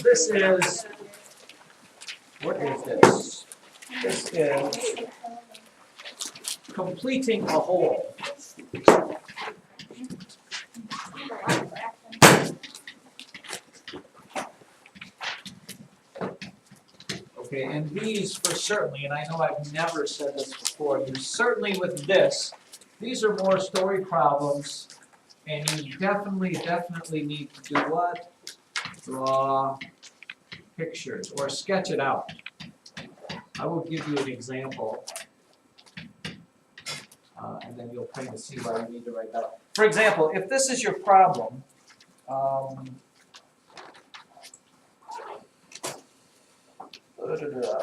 this is, what is this? This is completing a whole. Okay, and these for certainly, and I know I've never said this before, you certainly with this, these are more story problems, and you definitely need to do what? Draw pictures, or sketch it out. I will give you an example, and then you'll kind of see why you need to write that. For example, if this is your problem,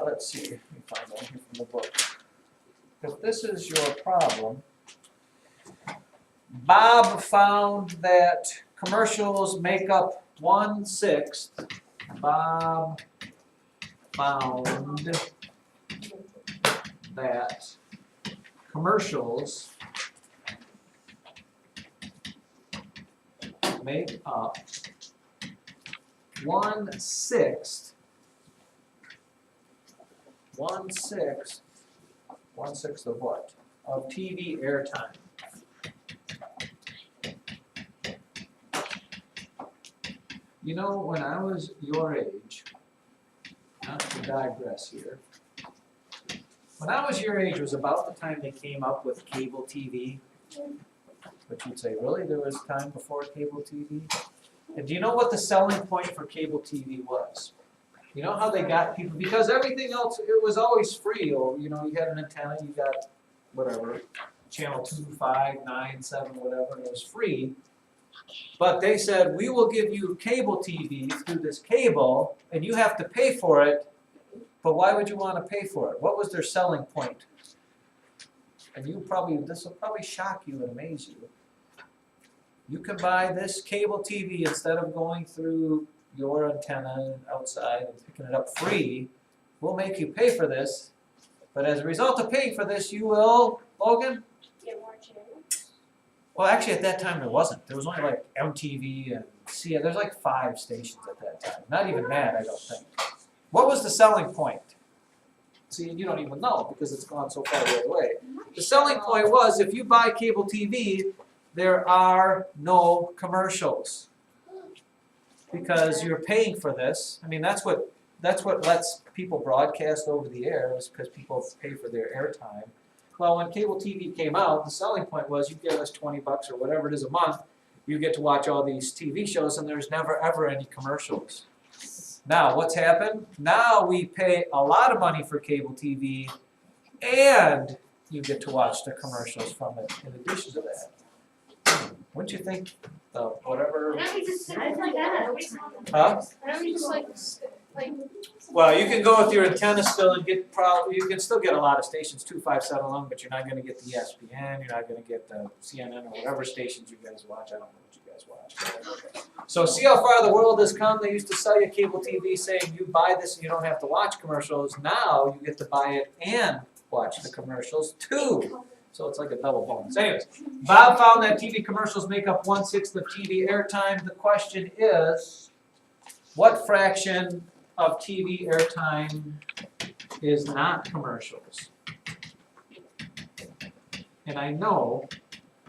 let's see, let me find that here from the book. If this is your problem, Bob found that commercials make up 1/6. Bob found that commercials make up 1/6 of what? Of TV airtime. You know, when I was your age, not to digress here, when I was your age was about the time they came up with cable TV. But you'd say, really? There was time before cable TV? And do you know what the selling point for cable TV was? You know how they got people, because everything else, it was always free, or, you know, you had an antenna, you got whatever, channel 2, 5, 9, 7, whatever, and it was free. But they said, we will give you cable TV through this cable, and you have to pay for it, but why would you want to pay for it? What was their selling point? And you probably, this will probably shock you and amaze you. You can buy this cable TV instead of going through your antenna outside and picking it up free. We'll make you pay for this, but as a result of paying for this, you will, Logan? Get more channels. Well, actually, at that time there wasn't. There was only like MTV and there's like 5 stations at that time. Not even that, I don't think. What was the selling point? See, you don't even know because it's gone so far the other way. The selling point was if you buy cable TV, there are no commercials. Because you're paying for this. I mean, that's what lets people broadcast over the air, is because people pay for their airtime. Well, when cable TV came out, the selling point was you give us $20 or whatever it is a month, you get to watch all these TV shows, and there's never ever any commercials. Now, what's happened? Now we pay a lot of money for cable TV, and you get to watch the commercials from it in addition to that. Wouldn't you think whatever? Why don't we just like that? Huh? Why don't we just like Well, you can go with your antenna still and get you can still get a lot of stations, 257 but you're not going to get the ESPN, you're not going to get the CNN or whatever stations you guys watch. I don't know what you guys watch. So see how far the world has come. They used to sell you cable TV saying you buy this and you don't have to watch commercials. Now you get to buy it and watch the commercials too. So it's like a double bonus. Anyways, Bob found that TV commercials make up 1/6 of TV airtime. The question is, what fraction of TV airtime is not commercials? And I know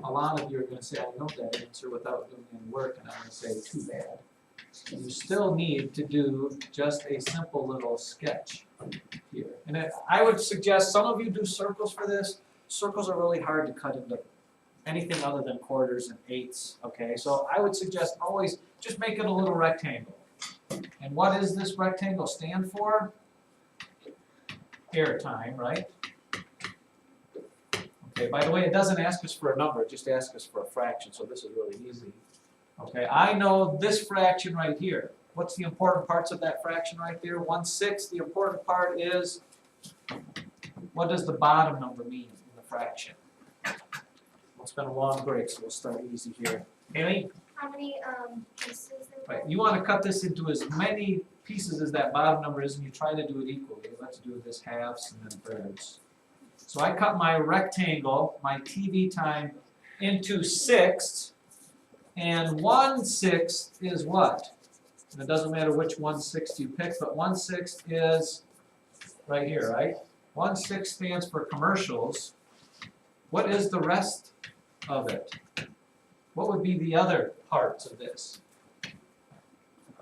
a lot of you are going to say, I know that answer without doing any work, and I'm going to say, too bad. You still need to do just a simple little sketch here. And I would suggest some of you do circles for this. Circles are really hard to cut into anything other than quarters and eighths, okay? So I would suggest always just make it a little rectangle. And what does this rectangle stand for? Airtime, right? Okay, by the way, it doesn't ask us for a number, it just asks us for a fraction, so this is really easy. Okay, I know this fraction right here. What's the important parts of that fraction right there? 1/6, the important part is, what does the bottom number mean in the fraction? It's been a long break, so we'll start easy here. Haley? how many pieces there Right, you want to cut this into as many pieces as that bottom number is, and you try to do it equally. Let's do this halves and then thirds. So I cut my rectangle, my TV time, into sixths, and 1/6 is what? And it doesn't matter which 1/6 you pick, but 1/6 is right here, right? 1/6 stands for commercials. What is the rest of it? What would be the other parts of this?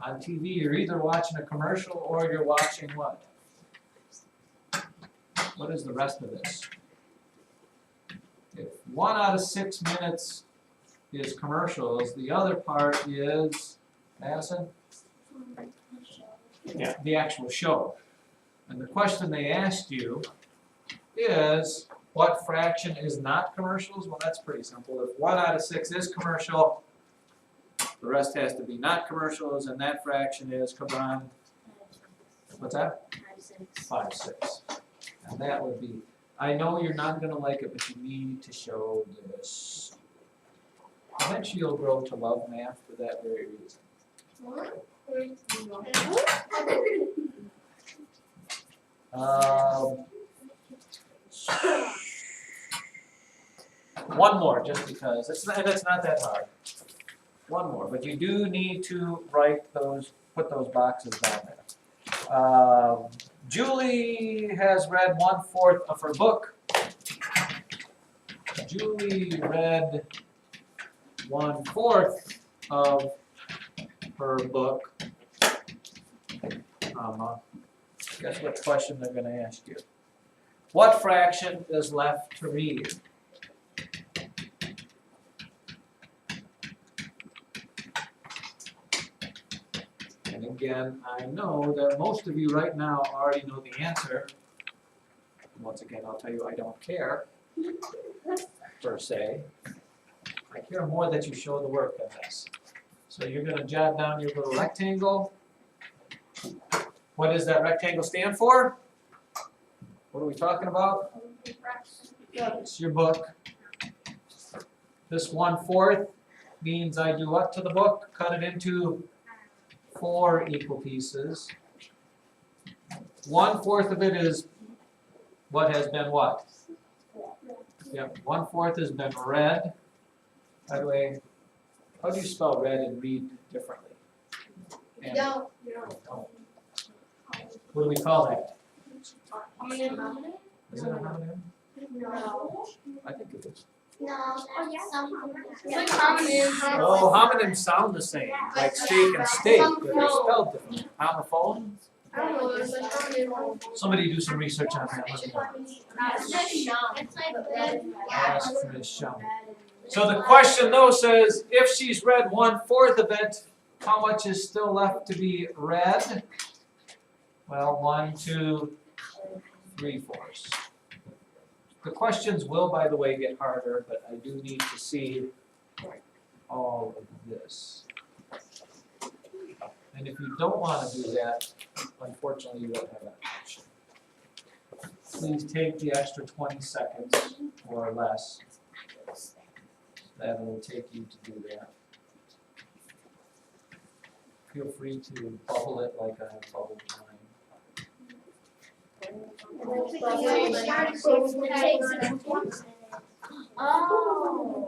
On TV, you're either watching a commercial or you're watching what? What is the rest of this? If 1 out of 6 minutes is commercials, the other part is, Madison? Yeah, the actual show. And the question they asked you is, what fraction is not commercials? Well, that's pretty simple. If 1 out of 6 is commercial, the rest has to be not commercials, and that fraction is, come on, what's that? 5/6. And that would be, I know you're not gonna like it, but you need to show this. Eventually you'll grow to love math for that very reason. One more, just because, it's not that hard. One more, but you do need to write those, put those boxes down there. Julie has read 1/4 of her book. Julie read 1/4 of her book. Guess what question they're gonna ask you? What fraction is left to read? And again, I know that most of you right now already know the answer. Once again, I'll tell you I don't care, per se. I care more that you show the work on this. So you're gonna jot down your little rectangle. What does that rectangle stand for? What are we talking about? It's your book. This 1/4 means I do what to the book? Cut it into 4 equal pieces. 1/4 of it is what has been what? Yep, 1/4 has been read. By the way, how do you spell read and read differently? And don't. What do we call that? Is it a homonym? No. I think it is. No. It's like homonym. Oh, homonyms sound the same, like steak and steak, but they're spelled different. Homophone? I don't know, it's like homonym. Somebody do some research on that. Let me know. Ask Ms. Shum. So the question though says, if she's read 1/4 of it, how much is still left to be read? Well, 1, 2, 3/4. The questions will, by the way, get harder, but I do need to see all of this. And if you don't want to do that, unfortunately, you don't have an option. Please take the extra 20 seconds or less. That will take you to do that. Feel free to bubble it like I have bubbled mine. Oh.